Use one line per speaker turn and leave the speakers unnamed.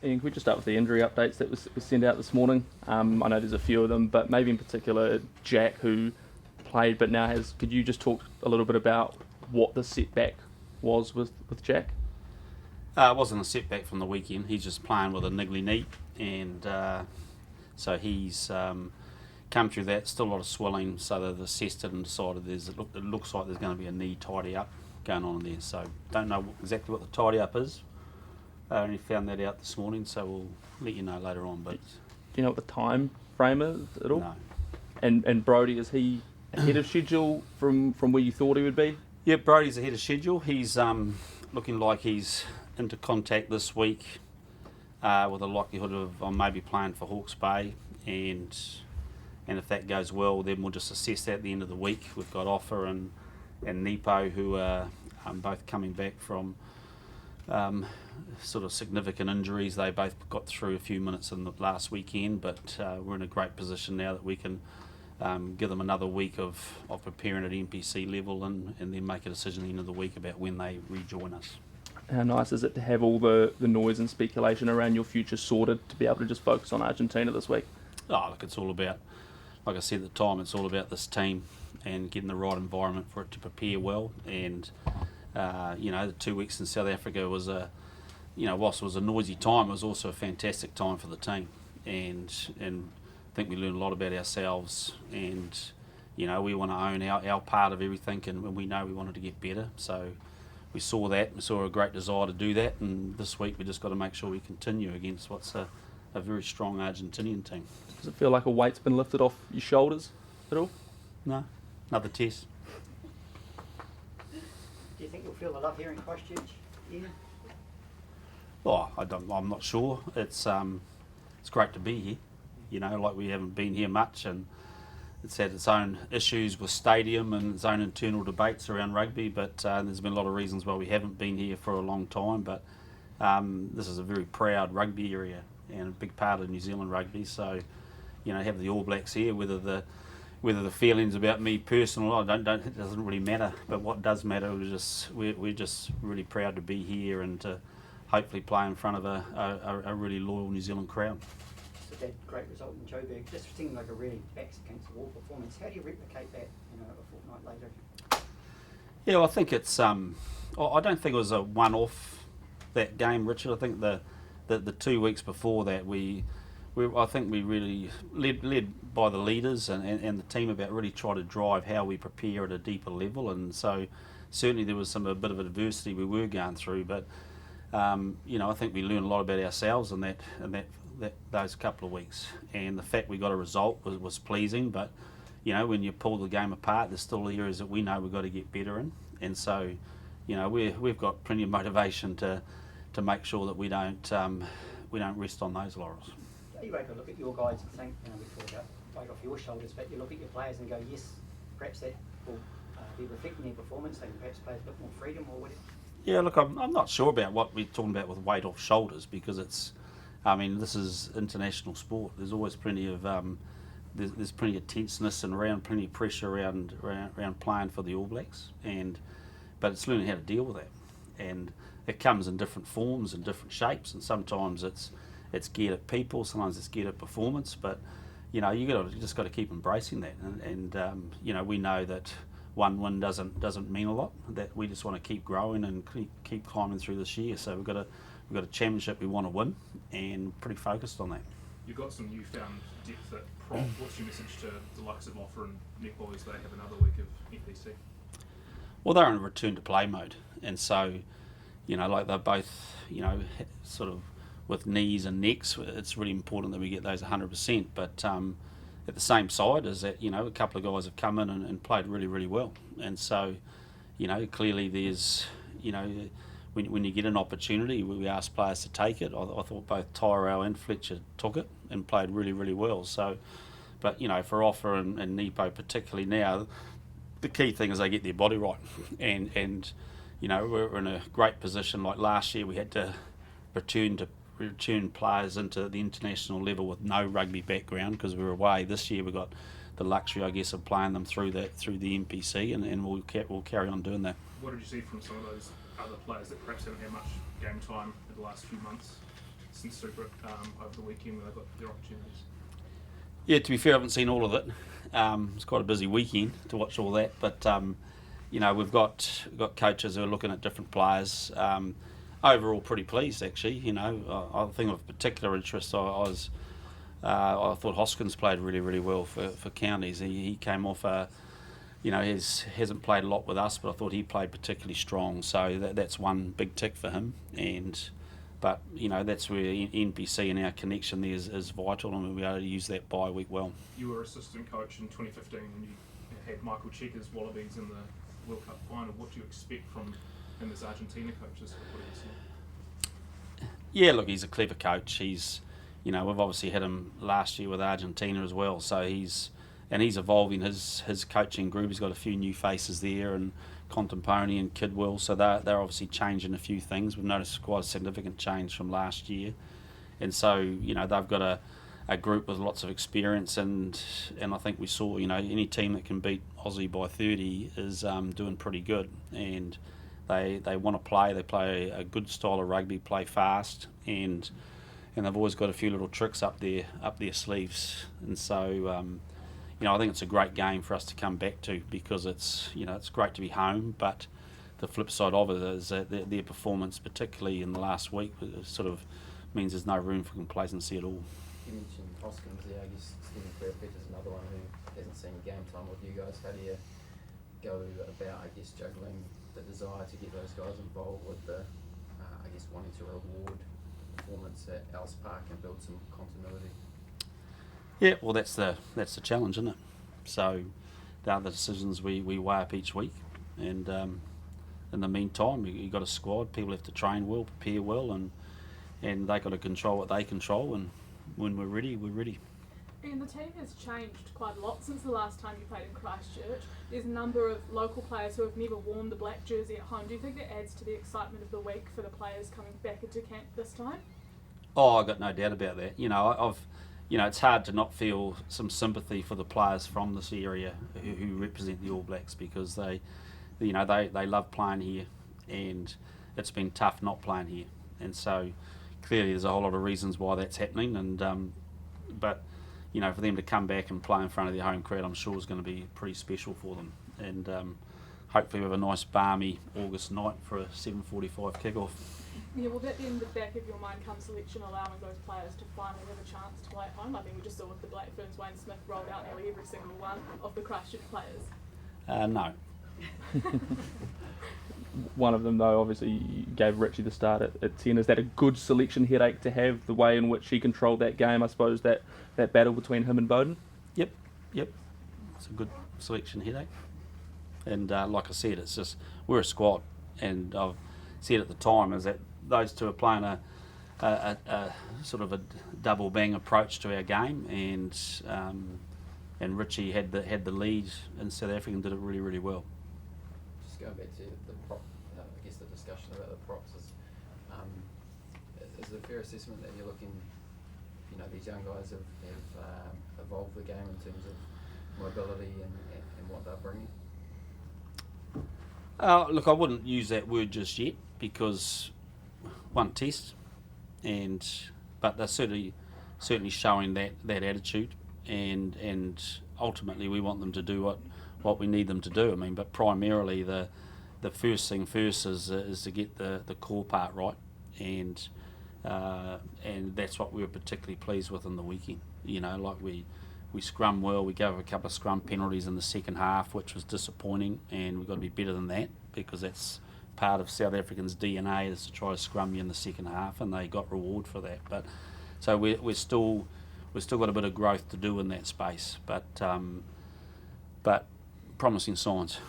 Ian, can we just start with the injury updates that was sent out this morning? I know there's a few of them, but maybe in particular Jack, who played but now has. Could you just talk a little bit about what the setback was with Jack?
It wasn't a setback from the weekend. He's just playing with a niggly knee, and so he's come through that. Still a lot of swelling, so they've assessed it and decided it looks like there's going to be a knee tidy up going on in there. So don't know exactly what the tidy up is. I only found that out this morning, so we'll let you know later on. But
do you know what the time frame is at all?
No.
And Brodie, is he ahead of schedule from where you thought he would be?
Yeah, Brodie's ahead of schedule. He's looking like he's into contact this week with a likelihood of maybe playing for Hawke's Bay, and if that goes well, then we'll just assess that at the end of the week. We've got Offa and Nepo, who are both coming back from sort of significant injuries. They both got through a few minutes in the last weekend, but we're in a great position now that we can give them another week of preparing at NPC level and then make a decision at the end of the week about when they rejoin us.
How nice is it to have all the noise and speculation around your future sorted to be able to just focus on Argentina this week?
Oh, look, it's all about, like I said at the time, it's all about this team and getting the right environment for it to prepare well. And the 2 weeks in South Africa was whilst it was a noisy time, it was also a fantastic time for the team. And I think we learned a lot about ourselves, and we want to own our part of everything, and we know we wanted to get better. So we saw that, we saw a great desire to do that, and this week we just got to make sure we continue against what's a very strong Argentinian team.
Does it feel like a weight's been lifted off your shoulders at all?
No, another test.
Do you think you'll feel the love here in Christchurch, Ian?
Oh, I'm not sure. It's great to be here. Like we haven't been here much, and it's had its own issues with stadium and its own internal debates around rugby, but there's been a lot of reasons why we haven't been here for a long time. But this is a very proud rugby area and a big part of New Zealand rugby. So, have the All Blacks here, whether the feelings about me personally, it doesn't really matter. But what does matter is we're just really proud to be here and to hopefully play in front of a really loyal New Zealand crowd.
That great result in Joburg, just seemed like a really backs against the wall performance. How do you replicate that, a fortnight later?
Yeah, well, I think it's. I don't think it was a one-off, that game, Richard. I think the 2 weeks before that I think we really led by the leaders and the team about really try to drive how we prepare at a deeper level, and so certainly there was a bit of adversity we were going through, but I think we learned a lot about ourselves in those couple of weeks, and the fact we got a result was pleasing. But when you pull the game apart, there's still areas that we know we've got to get better in, and so we've got plenty of motivation to make sure that we don't rest on those laurels.
Are you able to look at your guys and think, we talk about weight off your shoulders, but you look at your players and go, yes, perhaps that will be reflecting their performance. They can perhaps play a bit more freedom or whatever.
Yeah, look, I'm not sure about what we're talking about with weight off shoulders, because this is international sport. There's always plenty of there's plenty of tenseness and plenty of pressure around playing for the All Blacks, but it's learning how to deal with that, and it comes in different forms and different shapes, and sometimes it's geared at people, sometimes it's geared at performance, but you just got to keep embracing that, and we know that one win doesn't mean a lot, that we just want to keep growing and keep climbing through this year. So we've got a championship we want to win, and pretty focused on that.
You've got some newfound depth at prop. What's your message to the likes of Offa and Netball as they have another week of NPC?
Well, they're in a return to play mode, and so like they're both sort of with knees and necks. It's really important that we get those 100%. But at the same side is that a couple of guys have come in and played really, really well, and so clearly there's when you get an opportunity, we ask players to take it. I thought both Tyrell and Fletcher took it and played really, really well. So, but for Offa and Nepo particularly now, the key thing is they get their body right, and we're in a great position. Like last year, we had to return players into the international level with no rugby background because we were away. This year we got the luxury, I guess, of playing them through the NPC, and we'll carry on doing that.
What did you see from some of those other players that perhaps haven't had much game time in the last few months? since Super over the weekend when they got their opportunities?
Yeah, to be fair, I haven't seen all of it. It's quite a busy weekend to watch all that, but we've got coaches who are looking at different players. Overall, pretty pleased actually. I think of particular interest. I thought Hoskins played really, really well for Counties. He came off hasn't played a lot with us, but I thought he played particularly strong. So that's one big tick for him. But that's where NPC and our connection there is vital, and we'll be able to use that bye week well.
You were assistant coach in 2015 when you had Michael Cheika's Wallabies in the World Cup final. What do you expect from him as Argentina coaches?
Yeah, look, he's a clever coach. We've obviously had him last year with Argentina as well. So he's evolving his coaching group. He's got a few new faces there, and Contemporary and Kidwell. So they're obviously changing a few things. We've noticed quite a significant change from last year, and so they've got a group with lots of experience, and I think we saw any team that can beat Aussie by 30 is doing pretty good, and they want to play. They play a good style of rugby, play fast, and they've always got a few little tricks up their sleeves, and so. I think it's a great game for us to come back to, because it's great to be home, but the flip side of it is that their performance, particularly in the last week, sort of means there's no room for complacency at all.
You mentioned Hoskins there. I guess Stephen Fairfield is another one who hasn't seen game time with you guys. How do you go about, juggling the desire to get those guys involved with the, wanting to reward performance at Alice Park and build some continuity?
Yeah, well, that's the challenge, isn't it? So, the other decisions we weigh up each week, and in the meantime, you've got a squad. People have to train well, prepare well, and they've got to control what they control. And when we're ready, we're ready.
And the team has changed quite a lot since the last time you played in Christchurch. There's a number of local players who have never worn the black jersey at home. Do you think that adds to the excitement of the week for the players coming back into camp this time?
Oh, I've got no doubt about that. It's hard to not feel some sympathy for the players from this area who represent the All Blacks, because they love playing here, and it's been tough not playing here. And so clearly there's a whole lot of reasons why that's happening. And but for them to come back and play in front of their home crowd, I'm sure is going to be pretty special for them. And hopefully we have a nice balmy August night for a 7:45 kickoff.
Yeah, will that be in the back of your mind come selection, allowing those players to finally have a chance to play at home? I think we just saw with the Black Ferns, Wayne Smith rolled out nearly every single one of the Christchurch players.
No.
One of them, though, obviously you gave Richie the start at 10. Is that a good selection headache to have, the way in which he controlled that game, I suppose, that battle between him and Bowden?
Yep. It's a good selection headache. And like I said, it's just, we're a squad, and I've said at the time is that those two are playing a sort of a double bang approach to our game, and Richie had the lead in South Africa and did it really, really well.
Just going back to the prop, the discussion about the props is it a fair assessment that you're looking, these young guys have evolved the game in terms of mobility and what they're bringing?
Look, I wouldn't use that word just yet, because one test, but they're certainly showing that attitude, and ultimately we want them to do what we need them to do. But primarily the first thing first is to get the core part right, and that's what we were particularly pleased with in the weekend. We scrum well. We gave a couple of scrum penalties in the second half, which was disappointing, and we've got to be better than that, because that's part of South Africans' DNA, is to try to scrum you in the second half, and they got reward for that. But so we've still got a bit of growth to do in that space, but promising signs.